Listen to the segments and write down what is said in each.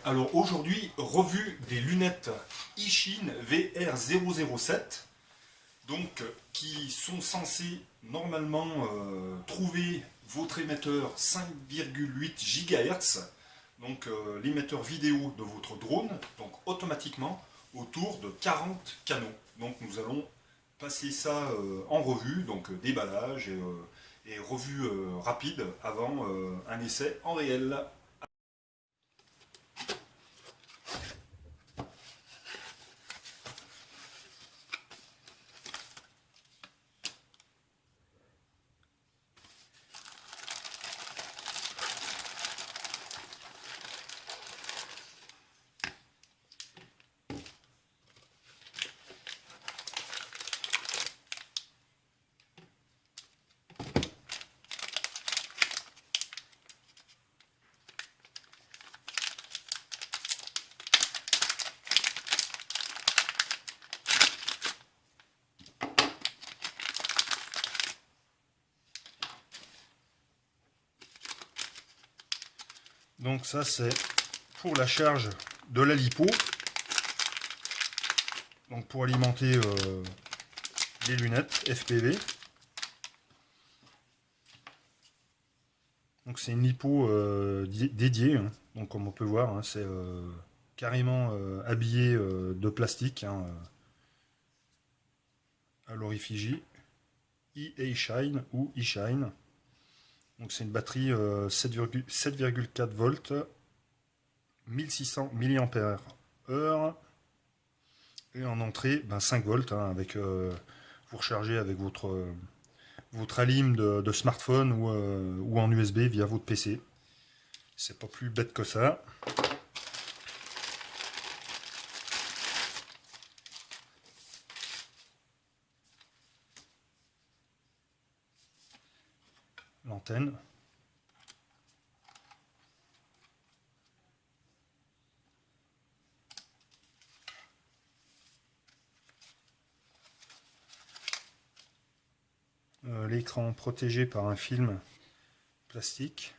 Alors aujourd'hui, revue des lunettes Ishin VR007, donc qui sont censées normalement trouver votre émetteur 5,8 GHz, donc l'émetteur vidéo de votre drone, donc automatiquement autour de 40 canaux. Donc nous allons passer ça en revue, donc déballage et revue rapide avant un essai en réel. Donc ça c'est pour la charge de la lipo, donc pour alimenter les lunettes FPV. Donc c'est une lipo dédiée, hein. Donc comme on peut voir, hein, c'est carrément habillé de plastique, hein, à l'orifige EA Shine ou eShine. Donc c'est une batterie 7,4 volts, 1600 mAh, et en entrée 5 volts, hein, avec vous rechargez avec votre alim de smartphone ou en USB via votre PC. C'est pas plus bête que ça. L'antenne. L'écran protégé par un film plastique.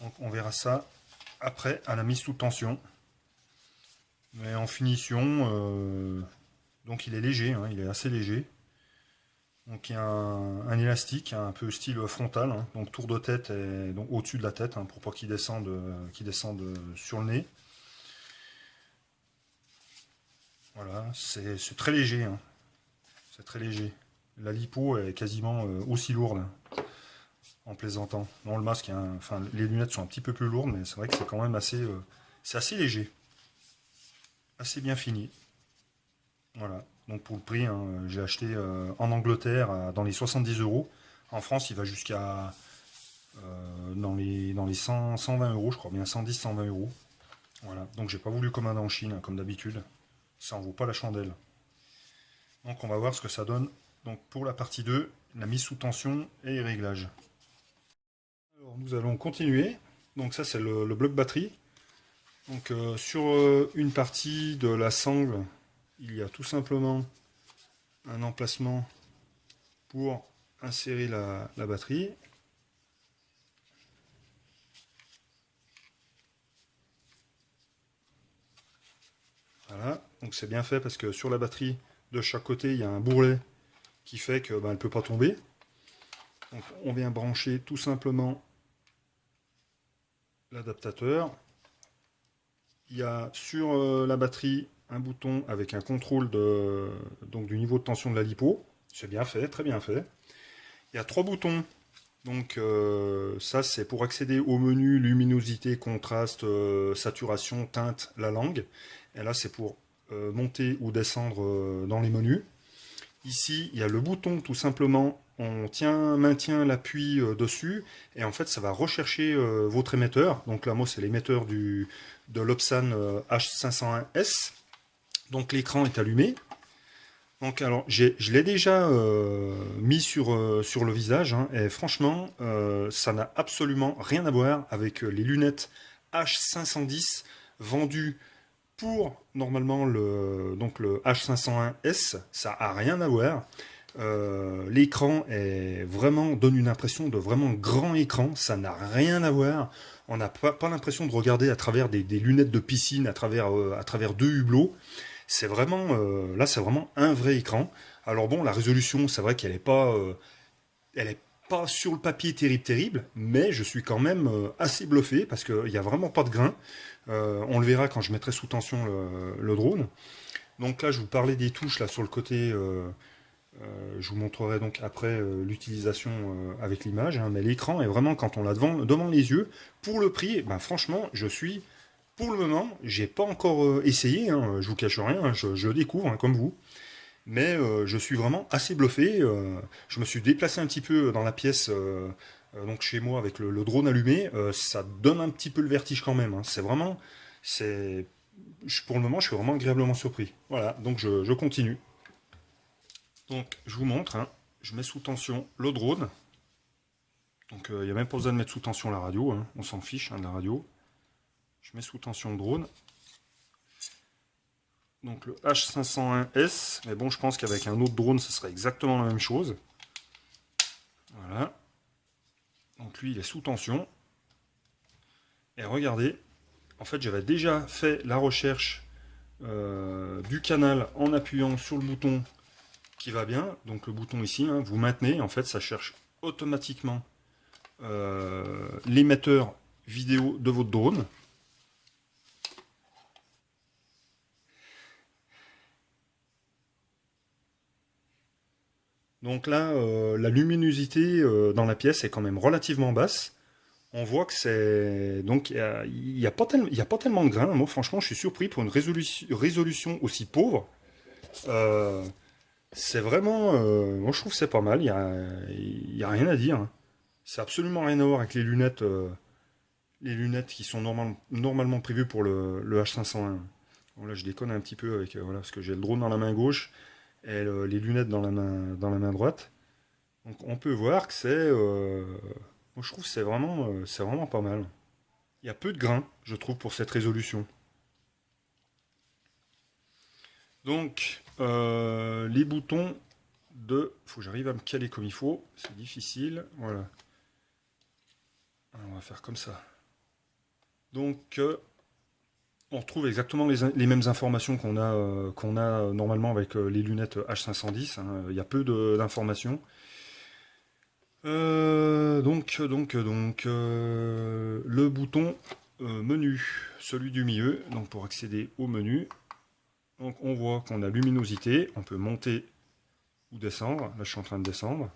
Donc on verra ça après à la mise sous tension. Mais en finition, donc il est léger, hein, il est assez léger. Donc il y a un élastique, hein, un peu style frontal, hein, donc tour de tête et donc au-dessus de la tête, hein, pour pas qu'il descende sur le nez. Voilà, c'est très léger, hein. C'est très léger. La lipo est quasiment aussi lourde, en plaisantant. Non, le masque, hein, enfin les lunettes sont un petit peu plus lourdes, mais c'est vrai que c'est quand même c'est assez léger, assez bien fini. Voilà, donc pour le prix, hein, j'ai acheté en Angleterre dans les 70 euros. En France, il va jusqu'à dans les 120 euros, je crois bien 110, 120 euros. Voilà, donc j'ai pas voulu commander en Chine, hein, comme d'habitude. Ça en vaut pas la chandelle. Donc on va voir ce que ça donne. Donc pour la partie 2, la mise sous tension et les réglages. Alors nous allons continuer. Donc ça c'est le bloc batterie. Donc sur une partie de la sangle, il y a tout simplement un emplacement pour insérer la batterie. Voilà, donc c'est bien fait parce que sur la batterie de chaque côté, il y a un bourrelet qui fait que elle ne peut pas tomber. Donc on vient brancher tout simplement l'adaptateur. Il y a sur la batterie un bouton avec un contrôle donc du niveau de tension de la lipo. C'est bien fait, très bien fait. Il y a 3 boutons. Donc ça c'est pour accéder au menu luminosité, contraste, saturation, teinte, la langue. Et là c'est pour monter ou descendre dans les menus. Ici il y a le bouton tout simplement, on maintient l'appui dessus et en fait ça va rechercher votre émetteur. Donc là moi c'est l'émetteur de l'Opsan H501S. Donc l'écran est allumé. Donc alors je l'ai déjà mis sur le visage, hein, et franchement ça n'a absolument rien à voir avec les lunettes H510 vendues pour normalement donc le H501S. Ça a rien à voir. L'écran est vraiment, donne une impression de vraiment grand écran, ça n'a rien à voir. On n'a pas l'impression de regarder à travers des lunettes de piscine, à travers deux hublots. C'est vraiment, là, c'est vraiment un vrai écran. Alors bon, la résolution, c'est vrai qu'elle est pas sur le papier terrible, terrible, mais je suis quand même assez bluffé parce qu'il n'y a vraiment pas de grain. On le verra quand je mettrai sous tension le drone. Donc là, je vous parlais des touches là sur le côté. Je vous montrerai donc après l'utilisation avec l'image, hein, mais l'écran est vraiment quand on l'a devant les yeux. Pour le prix, ben franchement, pour le moment, j'ai pas encore essayé, hein, je vous cache rien, hein, je découvre hein, comme vous, mais je suis vraiment assez bluffé. Je me suis déplacé un petit peu dans la pièce, donc chez moi avec le drone allumé, ça donne un petit peu le vertige quand même. Hein. C'est vraiment, c'est, pour le moment, je suis vraiment agréablement surpris. Voilà, donc je continue. Donc, je vous montre, hein, je mets sous tension le drone. Donc, il n'y a même pas besoin de mettre sous tension la radio, hein, on s'en fiche hein, de la radio. Je mets sous tension le drone. Donc, le H501S, mais bon, je pense qu'avec un autre drone, ce serait exactement la même chose. Voilà. Donc, lui, il est sous tension. Et regardez, en fait, j'avais déjà fait la recherche du canal en appuyant sur le bouton qui va bien. Donc, le bouton ici, hein, vous maintenez, en fait, ça cherche automatiquement l'émetteur vidéo de votre drone. Donc là, la luminosité dans la pièce est quand même relativement basse. On voit que c'est... Donc il y a pas tellement de grains. Moi, franchement, je suis surpris pour une résolution aussi pauvre. Euh, c'est vraiment... moi, je trouve que c'est pas mal. Il y a rien à dire. Hein. C'est absolument rien à voir avec les lunettes qui sont normalement prévues pour le H501. Bon, là, je déconne un petit peu avec, voilà, parce que j'ai le drone dans la main gauche et les lunettes dans la main droite. Donc on peut voir que moi, je trouve que c'est vraiment pas mal. Il y a peu de grains, je trouve, pour cette résolution. Donc, les boutons faut que j'arrive à me caler comme il faut. C'est difficile. Voilà. On va faire comme ça. Donc, on retrouve exactement les mêmes informations qu'on a normalement avec les lunettes H510. Hein. Il y a peu d'informations. Le bouton menu, celui du milieu, donc pour accéder au menu, donc on voit qu'on a luminosité, on peut monter ou descendre, là je suis en train de descendre,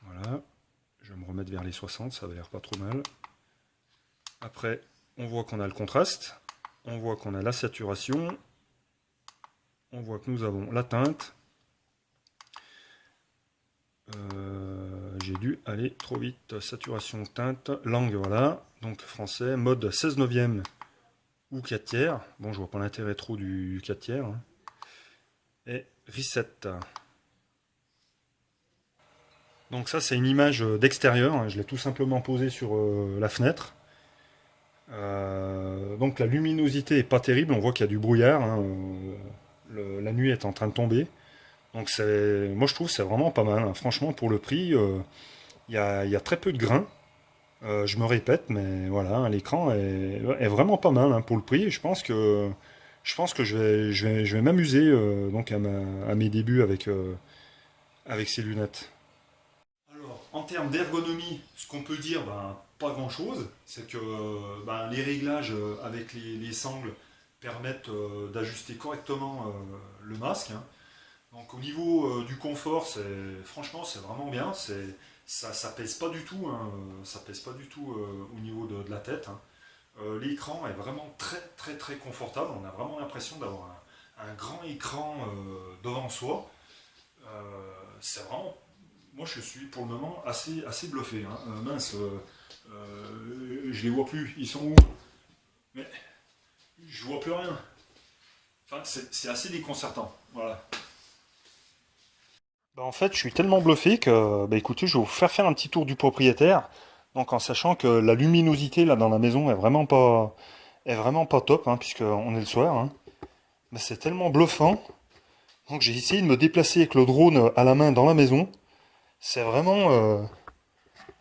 voilà, je vais me remettre vers les 60, ça va l'air pas trop mal. Après, on voit qu'on a le contraste, on voit qu'on a la saturation, on voit que nous avons la teinte. J'ai dû aller trop vite. Saturation, teinte, langue, voilà. Donc français, mode 16 neuvième ou 4 tiers. Bon, je vois pas l'intérêt trop du 4 tiers. Hein. Et reset. Donc ça, c'est une image d'extérieur. Hein. Je l'ai tout simplement posée sur la fenêtre. Donc la luminosité est pas terrible. On voit qu'il y a du brouillard. Hein. La nuit est en train de tomber. Donc moi je trouve que c'est vraiment pas mal. Hein. Franchement, pour le prix, il y a très peu de grains. Je me répète, mais voilà, hein, l'écran est vraiment pas mal hein, pour le prix. Je pense que je vais m'amuser donc à mes débuts avec ces lunettes. Alors, en termes d'ergonomie, ce qu'on peut dire, ben, pas grand-chose. C'est que ben, les réglages avec les sangles permettent d'ajuster correctement le masque. Hein. Donc au niveau du confort, franchement c'est vraiment bien. Ça pèse pas du tout, hein, ça pèse pas du tout au niveau de la tête. Hein. L'écran est vraiment très très très confortable. On a vraiment l'impression d'avoir un grand écran devant soi. C'est vraiment, moi je suis pour le moment assez bluffé. Hein. Mince, je les vois plus. Ils sont où? Mais je vois plus rien. Enfin, c'est assez déconcertant. Voilà. Bah, en fait, je suis tellement bluffé que, bah, écoutez, je vais vous faire un petit tour du propriétaire. Donc, en sachant que la luminosité là dans la maison est vraiment pas top, hein, puisqu'on est le soir. Hein. Mais c'est tellement bluffant Donc j'ai essayé de me déplacer avec le drone à la main dans la maison. C'est vraiment...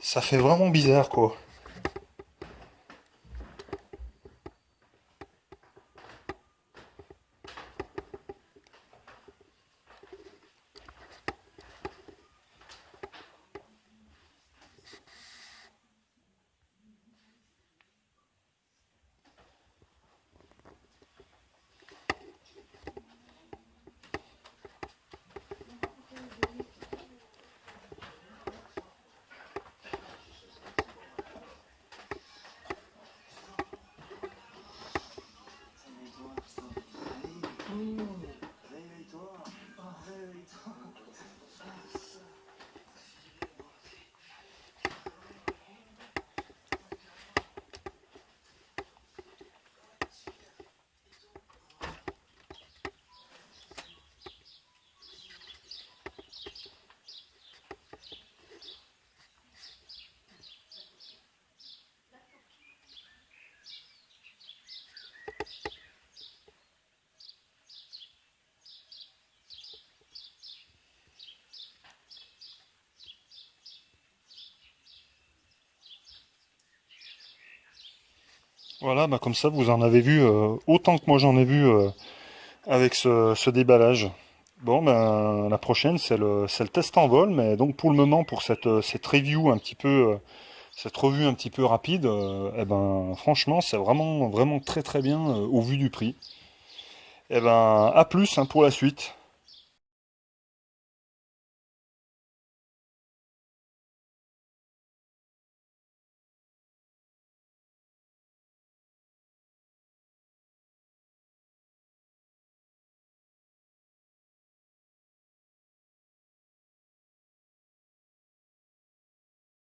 ça fait vraiment bizarre, quoi. Voilà, bah comme ça vous en avez vu autant que moi j'en ai vu avec ce déballage. Bon, ben la prochaine c'est le test en vol, mais donc pour le moment, pour cette review un petit peu, cette revue un petit peu rapide, eh ben franchement c'est vraiment vraiment très très bien au vu du prix. Eh ben à plus hein, pour la suite.